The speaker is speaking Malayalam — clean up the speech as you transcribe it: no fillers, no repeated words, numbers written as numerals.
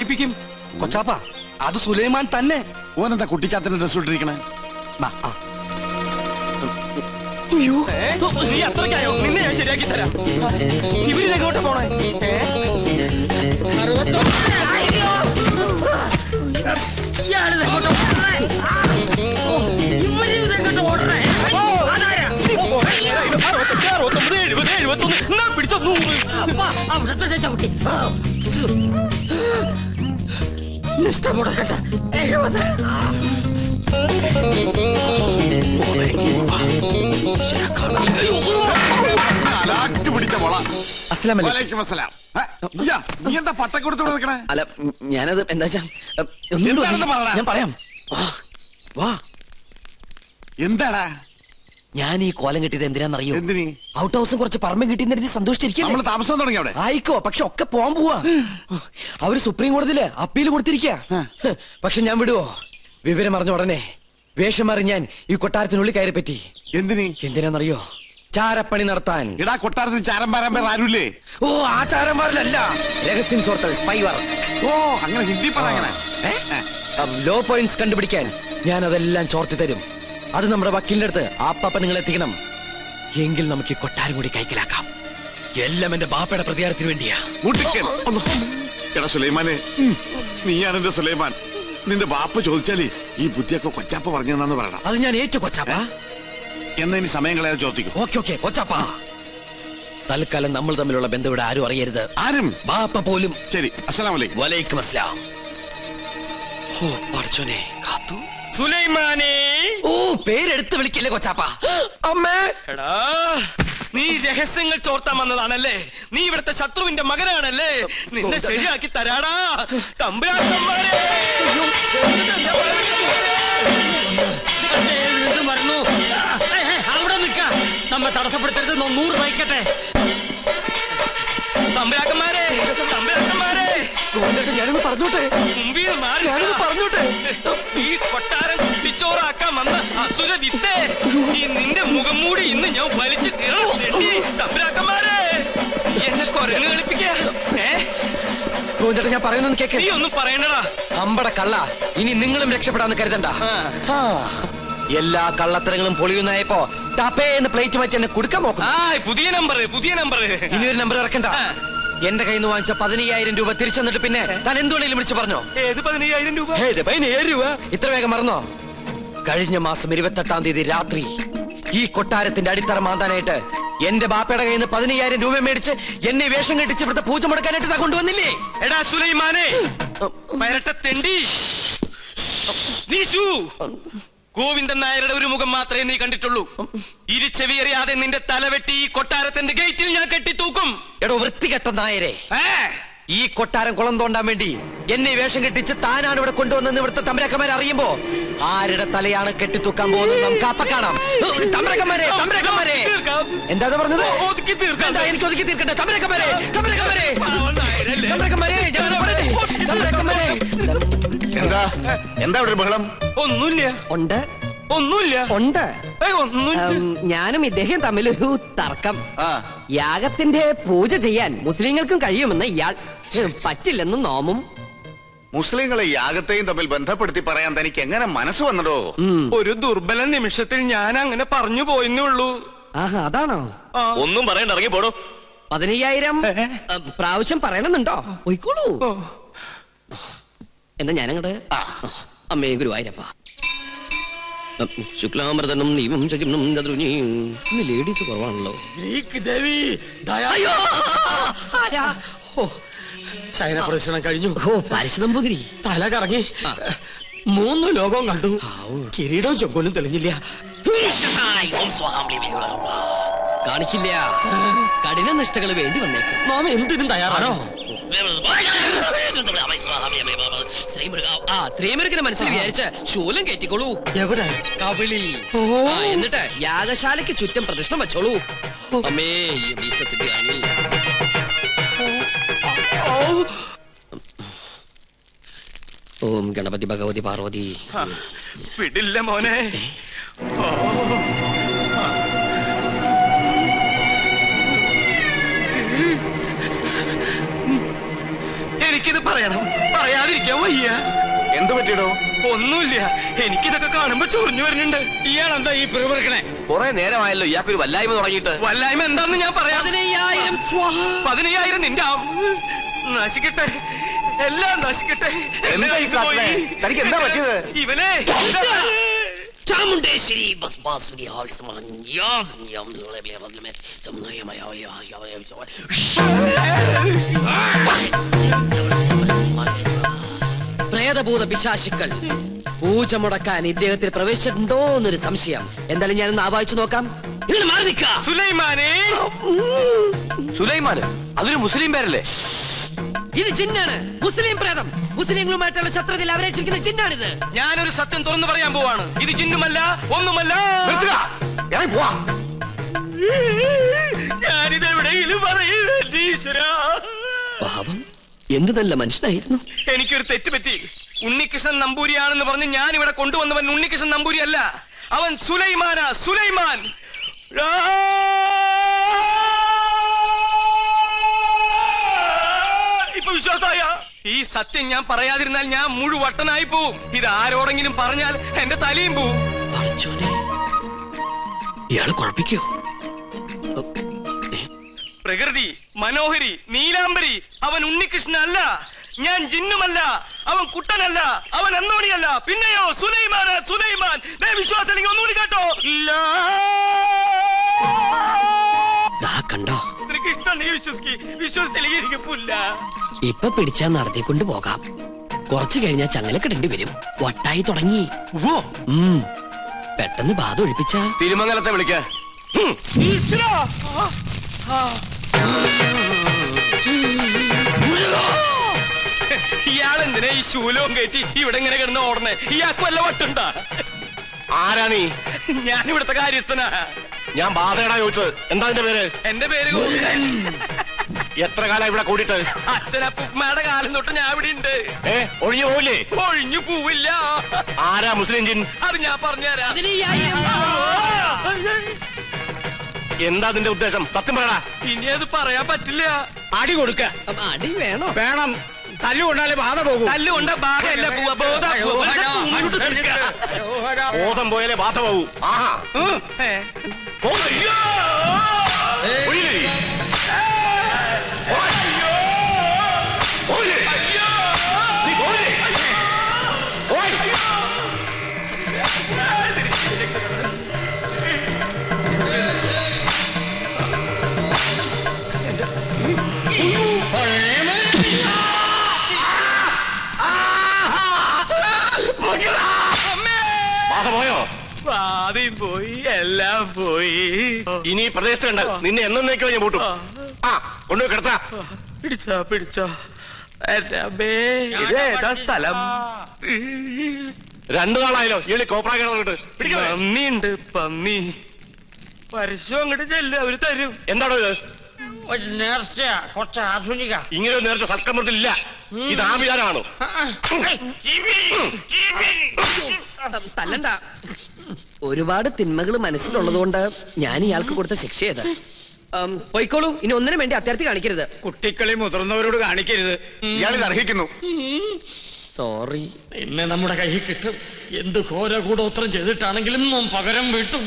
കളിപ്പിക്കും. കൊച്ചാപ്പ, അത് സുലൈമാൻ തന്നെ. ഓനെന്താ കുട്ടിച്ചാത്തന്റെ ഡ്രസ് ഇട്ടിരിക്കണേ? നീ അത്രയ്ക്കായോ? നിന്നെ ഞാൻ ശരിയാക്കി തരാം. ഇവരിതെങ്ങോട്ട് പോണേ? നഷ്ടമുടക്കട്ടെ. 70 പിടിച്ച മോള. നീ എന്താ പട്ടം കൊടുത്തോണ്ട് നിൽക്കണേ? അല്ല, ഞാനത് എന്താ ഞാൻ പറയാം. എന്താടാ ഞാൻ ഈ കോലം കിട്ടിയത് എന്തിനാന്നറിയോ? ഔട്ട് ഹൗസും കുറച്ച് പറമ്പും കിട്ടിയെന്ന് സന്തോഷിച്ചിരിക്കും. താമസം തുടങ്ങി അവിടെ. ആയിക്കോ, പക്ഷെ ഒക്കെ പോവാൻ പോവാ. അവര് സുപ്രീം കോടതിയില് അപ്പീൽ കൊടുത്തിരിക്കുക. പക്ഷെ ഞാൻ വിടുവോ? വിവരം അറിഞ്ഞ ഉടനെ വേഷം മാറി ഞാൻ ഈ കൊട്ടാരത്തിനുള്ളിൽ കയറി പറ്റി. എന്തിനാന്നറിയോ? ചാരപ്പണി നടത്താൻ. ഇടാ, കൊട്ടാരത്തിൽ ചാരം പാരാൻ പേർ ആരുമില്ലേ? ഓ, ആ ചാരന്മാരിലല്ല, രഹസ്യം ചോർത്തൽ, സ്പൈ വർക്ക്. ഓ, അങ്ങനെ ഹിന്ദി പറയണേ. ലോ പോയിന്റ്സ് കണ്ടുപിടിക്കാൻ ഞാൻ അതെല്ലാം ചോർത്തി തരും. അത് നമ്മുടെ വക്കീലിന്റെ അടുത്ത് ആപ്പാപ്പ നിങ്ങൾ എത്തിക്കണം. എങ്കിൽ നമുക്ക് ഈ കൊട്ടാരം കൂടി കൈക്കലാക്കാം. എല്ലാം എന്റെ ബാപ്പയുടെ പ്രതികാരത്തിന് വേണ്ടിയാ. എടാ സുലൈമാനെ, നീയാണ് എന്റെ സുലൈമാൻ. നിന്റെ ബാപ്പ ചോദിച്ചാലേ ഈ ബുദ്ധിയൊക്കെ കൊച്ചാപ്പ പറഞ്ഞെന്നു പറയണം. അത് ഞാൻ ഏറ്റു കൊച്ചാപ്പ. എന്നാ ഇനി സമയം കളയാതെ ചോദിക്കും. ഓക്കെ കൊച്ചാപ്പ. തൽക്കാലം നമ്മൾ തമ്മിലുള്ള ബന്ധം ഇവിടെ ആരും അറിയരുത്. ആരും? ബാപ്പ പോലും. ശരി. അസ്സലാമു അലൈക്കും. വലൈക്കും അസ്സലാം. ഓ പഠിച്ചോനെ, കാത്തു. സുലൈമാനെ. ഓ, പേരെടുത്ത് വിളിക്കില്ലേ കൊച്ചാപ്പ? അമ്മേ. എടാ, നീ രഹസ്യങ്ങൾ ചോർത്താൻ വന്നതാണല്ലേ? നീ ഇവിടുത്തെ ശത്രുവിന്റെ മകനാണല്ലേ? നിന്നെ ശരിയാക്കി തരാടാ തമ്പുരാക്കന്മാരെ. അവിടെ നിൽക്ക, നമ്മെ തടസ്സപ്പെടുത്തരുത്. 100 വയ്ക്കട്ടെ. തമ്പുരാക്കന്മാരെ, ഞാനൊന്ന് പറഞ്ഞോട്ടെ. പറഞ്ഞോട്ടെ. ഈ കൊട്ടാരം കുട്ടിച്ചോറാക്കാൻ വന്ന അസുര വിത്തേ, ഈ നിന്റെ മുഖം മൂടി ഇന്ന് ഞാൻ വലിച്ചു തീർന്നു. തമ്പുരാക്കന്മാരെ, എന്നെ കൊരങ്ങ് കളിപ്പിക്കാ. ഞാൻ പറയുന്നത് കേക്ക്. നീ ഒന്നും പറയണ്ടടാ. അമ്പട കള്ള, ഇനി നിങ്ങളും രക്ഷപ്പെടാന്ന് കരുതണ്ട. എല്ലാ കള്ളത്തരങ്ങളും പൊളിയുന്നായപ്പോ ടപ്പേന്ന് പ്ലേറ്റ് മാറ്റി എന്നെ കൊടുക്കാൻ നോക്കും. പുതിയ നമ്പർ. ഇനിയൊരു നമ്പർ ഇറക്കണ്ട. എന്റെ കയ്യിൽ നിന്ന് വാങ്ങിച്ച 15,000 രൂപ തിരിച്ചു തന്നിട്ട് പിന്നെ താൻ എന്തുകൊണ്ടെങ്കിലും വിളിച്ചു പറഞ്ഞോ? ഏത് 15,000 രൂപ? 15,000 രൂപ ഇത്ര വേഗം മറന്നോ? കഴിഞ്ഞ മാസം 28-ാം തീയതി രാത്രി ഈ കൊട്ടാരത്തിന്റെ അടിത്തറ മാന്താനായിട്ട് എന്റെ ബാപ്പയുടെ കയ്യിൽ നിന്ന് 15,000 രൂപ മേടിച്ച് എന്നെ വേഷം കെട്ടിച്ച് ഇവിടുത്തെ പൂജ മുടക്കാനായിട്ട് കൊണ്ടുവന്നില്ലേ? എടാ സുലൈമാനെ, പരട്ടത്തെണ്ടി, ഗോവിന്ദൻ നായരുടെ ഒരു മുഖം മാത്രമേ നീ കണ്ടിട്ടുള്ളൂ. ഇരുചെവിയറിയാതെ നിന്റെ തലവെട്ടി ഈ കൊട്ടാരത്തിന്റെ ഗേറ്റിൽ ഞാൻ കെട്ടിത്തൂക്കും. എടോ വൃത്തികെട്ട നായരെ, ഈ കൊട്ടാരം കുളം തോണ്ടാൻ വേണ്ടി എന്നെ വേഷം കെട്ടിച്ച് താനാണ് ഇവിടെ കൊണ്ടുവന്നെന്ന് ഇവിടുത്തെ തമ്പുരാക്കന്മാരെ അറിയുമ്പോ ആരുടെ തലയാണ് കെട്ടിത്തൂക്കാൻ പോകുന്നത് നമുക്ക് അപ്പ കാണാം. തമ്പുരാക്കന്മാരെ, എന്താ പറഞ്ഞത്? എനിക്ക് ഒതുക്കി തീർക്കട്ടെ. തമ്പുരാക്കന്മാരെ, എന്താ ഇവിടെ ബഹളം? ഒന്നുമില്ല. ഞാനും ഇദ്ദേഹം തമ്മിലൊരു തർക്കം. യാഗത്തിന്റെ പൂജ ചെയ്യാൻ മുസ്ലിങ്ങൾക്കും കഴിയുമെന്ന് ഇയാൾ, പറ്റില്ലെന്നും നോമും. മുസ്ലിങ്ങളെ യാഗത്തെയും തമ്മിൽ ബന്ധപ്പെടുത്തി പറയാൻ തനിക്ക് എങ്ങനെ മനസ്സ് വന്നടോ? ഒരു ദുർബല നിമിഷത്തിൽ ഞാൻ അങ്ങനെ പറഞ്ഞു പോയെന്നേ ഉള്ളൂ. അതാണോ? ഒന്നും പറയണ്ട, ഇറങ്ങി പോടോ. 15,000 പ്രാവശ്യം പറയണമെന്നുണ്ടോ? പോയിക്കോളൂ. എന്നാ ഞാനങ്ങട്. അമ്മേ ഗുരുവായൂരപ്പ. ശുക്ലാമൃതനും നീവും ശകിനും ഇന്ന് ലേഡീസ് കുറവാണല്ലോ. ചൈന പ്രദർശനം കഴിഞ്ഞു. പാരിശുനമ്പൂതിരി തല കറങ്ങി 3 ലോകവും കണ്ടു. കിരീടവും ചൊക്കോലും തെളിഞ്ഞില്ല. കാണിക്കില്ല. കഠിന നിഷ്ഠകൾ വേണ്ടി വന്നേക്കും. നാം എന്തിനും തയ്യാറാണോ? ശ്രീമുരുകനെ മനസ്സിൽ വിചാരിച്ച് ശൂലം കയറ്റിക്കോളൂ. എവിടെ? കവിളിൽ. എന്നിട്ട് യാഗശാലയ്ക്ക് ചുറ്റും പ്രദക്ഷിണം വെച്ചോളൂ. അമ്മേ ഇഷ്ടസിദ്ധിയാണ്. ഓം ഗണപതി ഭഗവതി പാർവതി. വിടില്ല മോനെ. എനിക്കിത് പറയണം. പറയാതെ വയ്യ. എന്ത് പറ്റിയടോ? ഒന്നുമില്ല, എനിക്കിതൊക്കെ കാണുമ്പോ ചൊറിഞ്ഞു വരുന്നുണ്ട്. ഇയാളെന്താ ഈ പിറുപിറുക്കണേ? കുറെ നേരമായല്ലോ ഇയാൾക്കൊരു വല്ലായ്മ തുടങ്ങിയിട്ട്. വല്ലായ്മ എന്താന്ന് ഞാൻ പറയാം. 15,000 സ്വാഹ. 15,000 നിന്റെ നശിക്കട്ടെ, എല്ലാം നശിക്കട്ടെ. എന്താ ഈ കാട്ടണേ? തനിക്ക് എന്താ പറ്റിയത്? ഇവനെ ചാമുണ്ടേശ്വരി ഭസ്മാസുരി ഹാൽസമാൻ യാസ് യം പ്രേതഭൂത പിശാചുക്കൾ പൂജ മുടക്കാൻ ഇദ്ദേഹത്തിൽ പ്രവേശിച്ചിട്ടുണ്ടോ എന്നൊരു സംശയം. എന്തായാലും ഞാനൊന്ന് ആവാഹിച്ചു നോക്കാം. ഇങ്ങനെ മാറി നിൽക്കാം. സുലൈമാനെ. സുലൈമാന് അതൊരു മുസ്ലിം പേരല്ലേ? ഇത് ജിന്നാണ്, മുസ്ലിം പ്രേതം. മുസ്ലിങ്ങളുമായിട്ടുള്ള ശത്രുതയിൽ അവരേറ്റിരിക്കുന്ന ജിന്നാണിത്. ഞാനൊരു സത്യം തുറന്നു പറയാൻ പോവാണ്. ഇത് ജിന്നുമല്ല, ഒന്നുമല്ല. ഞാനിത് എവിടെയെങ്കിലും പറയൂരാ. പാപം, എന്ത് നല്ല മനുഷ്യനായിരുന്നു. എനിക്കൊരു തെറ്റ് പറ്റി. ഉണ്ണികൃഷ്ണൻ നമ്പൂരിയാണെന്ന് പറഞ്ഞ് ഞാൻ ഇവിടെ കൊണ്ടുവന്നവൻ ഉണ്ണികൃഷ്ണൻ നമ്പൂരി അല്ല, അവൻ സുലൈമാനാ, സുലൈമാൻ. ഇപ്പൊ വിശ്വാസായ? ഈ സത്യം ഞാൻ പറയാതിരുന്നാൽ ഞാൻ മുഴുവട്ടനായി പോവും. ഇത് ആരോടെങ്കിലും പറഞ്ഞാൽ എന്റെ തലയും പോവും. ഇയാള് കുഴപ്പിക്കോ? പ്രകൃതി മനോഹരി നീലാംബരി, അവൻ ഉണ്ണികൃഷ്ണൻ അല്ല. ഞാൻ ജിന്നുമല്ല, അവൻ കുട്ടനല്ല, അവൻ അന്തോണിയല്ല. പിന്നെയോ സുലൈമാനാ, സുലൈമാൻ. വിശ്വാസം അല്ലെങ്കിൽ ഒന്നുകൂടി കേട്ടോ. കണ്ടോ, നിനക്ക് ഇഷ്ടം വിശ്വസിച്ചില്ലെങ്കിൽ എനിക്ക് പുല്ല. ഇപ്പൊ പിടിച്ചാ നടത്തിക്കൊണ്ട് പോകാം. കുറച്ചു കഴിഞ്ഞാൽ ചങ്ങലക്കിടേണ്ടി വരും. വട്ടായി തുടങ്ങി. പെട്ടെന്ന് ബാധ ഒഴിപ്പിച്ച തിരുമംഗലത്തെ വിളിക്ക. ഇയാളെന്തിനാ ഈ ശൂലവും കയറ്റി ഇവിടെ ഇങ്ങനെ കിടന്ന് ഓടണേ? ഇയാൾക്ക് വല്ല വട്ടുണ്ടാ? ആരാ നീ? ഞാൻ ഇവിടുത്തെ കാര്യസ്ഥനാ. ഞാൻ ബാധയടാ ചോദിച്ചത്. എന്താ എന്റെ പേര്? എന്റെ പേര് എത്ര കാലം ഇവിടെ കൂടിയിട്ട്? അച്ഛനപ്പൂമ്മയുടെ കാലം തൊട്ട് ഞാൻ ഇവിടെ ഉണ്ട്. ഒഴിഞ്ഞു പോവില്ലേ? ഒഴിഞ്ഞു പോവില്ല. ആരാ മുസ്ലിം ജിൻ? അത് ഞാൻ പറഞ്ഞുതരാം. എന്താ അതിന്റെ ഉദ്ദേശം? സത്യം പറയടാ. ഇനി അത് പറയാൻ പറ്റില്ല. അടി കൊടുക്ക. അടി വേണോ? വേണം. തല്ലുകൊണ്ടാലേ ബാധ പോകും. തല്ലുകൊണ്ട ബാധയല്ല പോവാ. ബോധം പോയാലേ ബാധ പോകൂ. ആഹാ. പോയോ? ബാധയും പോയി, എല്ലാം പോയി. ഇനി പ്രദേശത്തുണ്ട്. നിന്നെ എന്നേക്കോ ഞാൻ പൂട്ടും. ആ, കൊണ്ടുപോയി കിടത്താ. പിടിച്ചോ. ഇതേതാ സ്ഥലം? 2 നാളായല്ലോ ഇയാള് കോപ്രാ കിടന്നിട്ട്. പന്നിയുണ്ട്, പന്നി. പരസ്യം അങ്ങോട്ട് ചെല്ല്, അവര് തരും. എന്താണോ ഇത്? ഒരു നേർച്ച, കുറച്ച് ആധുനിക. ഇങ്ങനെ ഒരു നേരത്തെ സൽക്കമൃത്തിലില്ല. ഇത് ആഭിചാരമാണോ? തല്ലണ്ട. ഒരുപാട് തിന്മകൾ മനസ്സിലുള്ളത് കൊണ്ട് ഞാൻ ഇയാൾക്ക് കൊടുത്ത ശിക്ഷ ചെയ്ത്. പോയിക്കോളൂ. ഇനി ഒന്നിനും വേണ്ടി അത്യാർത്ഥി കാണിക്കരുത്. കുട്ടികളെ മുതിർന്നവരോട് കാണിക്കരുത്. ഇയാളിത് അർഹിക്കുന്നു. സോറി. ഇന്ന് നമ്മുടെ കയ്യിൽ കിട്ടും. എന്ത് ഘോര കൂടോത്രം ചെയ്തിട്ടാണെങ്കിലും പകരം വീട്ടും.